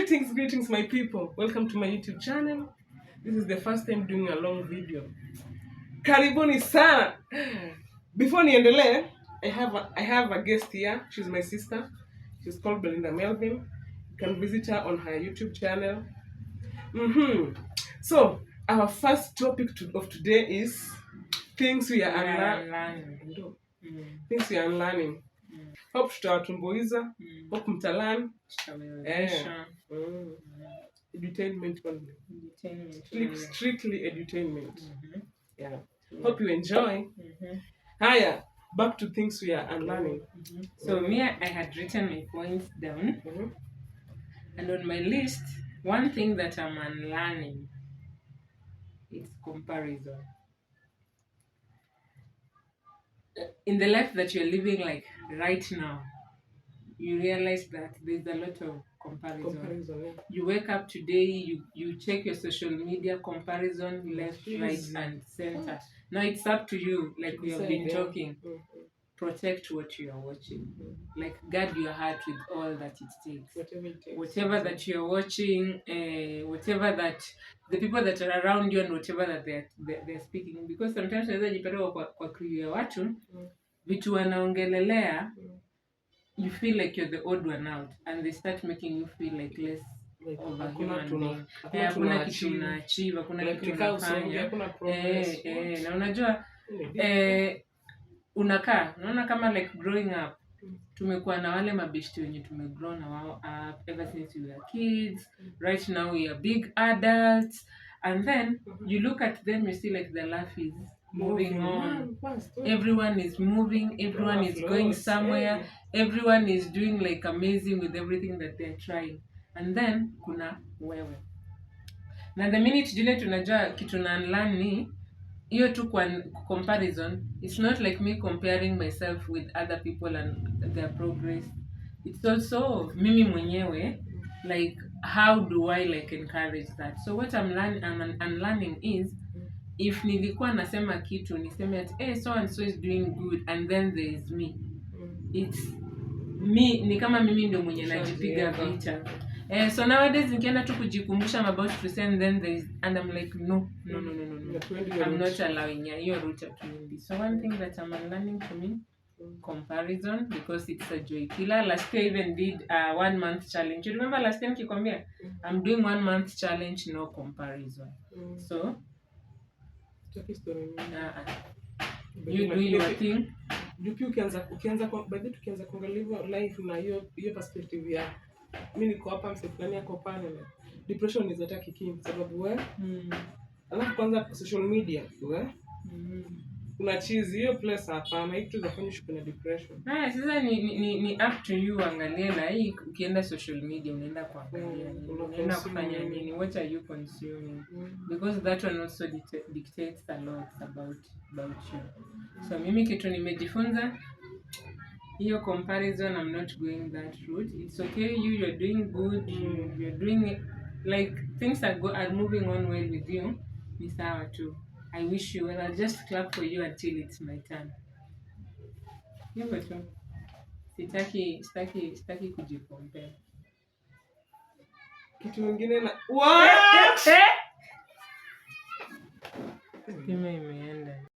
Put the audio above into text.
Greetings my people. Welcome to my YouTube channel. This is the first time doing a long video. Karibuni sana. Before niendelee, I have a guest here. She's my sister. She's called Belinda Melvin. You can visit her on her YouTube channel. So, our first topic of today is things we are unlearning. Things we are unlearning. Hope tutawatumbuiza. Hope mtalan. Edutainment only. Strictly edutainment. Yeah. Hope you enjoy. Haya, back to things we are unlearning. So me, I had written my points down, and on my list, one thing that I'm unlearning is comparison. In the life that you're living, like right now, you realize that there's a lot of comparison. You wake up today, you check your social media, comparison left, right, and center. Now it's up to you, like we have been talking. Protect what you are watching. Like guard your heart with all that it takes. Whatever that you are watching, whatever that the people that are around you and whatever that they're speaking. Because sometimes unaweza jipata kwa crew ya watu, vitu wanaongelelea, you feel like you're the odd one out, and they start making you feel like less of a human being. Hakuna kitu unaachieve, hakuna kitu unafanya. Na unajua unaona kama like growing up tumekuwa na wale mabeshti wenye tumegrow na wao up ever since we were kids. Right now we are big adults, and then you look at them, you see like the life is moving on. Everyone is moving, everyone is going somewhere, everyone is doing like amazing with everything that they're trying, and then kuna wewe. Na the minute jile tunajua kitu na unlearn ni hiyo tu kwa comparison. It's not like me comparing myself with other people and their progress. It's also mimi mwenyewe, like how do I like encourage that. So what I'm unlearning is, if nilikuwa nasema kitu niseme at so and so is doing good, and then there is me, it's me, ni kama mimi ndio mwenye najipiga vita. So nowadays nikienda tu kujikumbusha I'm about to say, and then there is, and I'm like no. I'm not allowing your route to me. So one thing that I'm learning to me, comparison, because it's a joy killer. Last year I even did a 1 month challenge. You remember last time kikwambia I'm doing 1 month challenge, no comparison. So you do your thing. Ukianza kuangalia life na hiyo perspective ya mimi niko hapa, msifulani yako pale, depression is attack king sababu wewe alafu kwanza social media una cheese hiyo place hapa na hiyo zafanya shughuli na depression. Sasa ni up to you, angalia na hii ukienda social media unaenda kuangalia unaenda kufanya nini, what are you consuming, because that one also dictates a lot about you. So mimi kitu nimejifunza hiyo comparison, I'm not going that route. It's okay, you're doing good, you're doing like things are moving on well with you, ni sawa tu. I wish you well. I'll just clap for you until it's my turn. Hivyo tu. Sitaki kujicompare. Kitu kingine na what? Imeenda.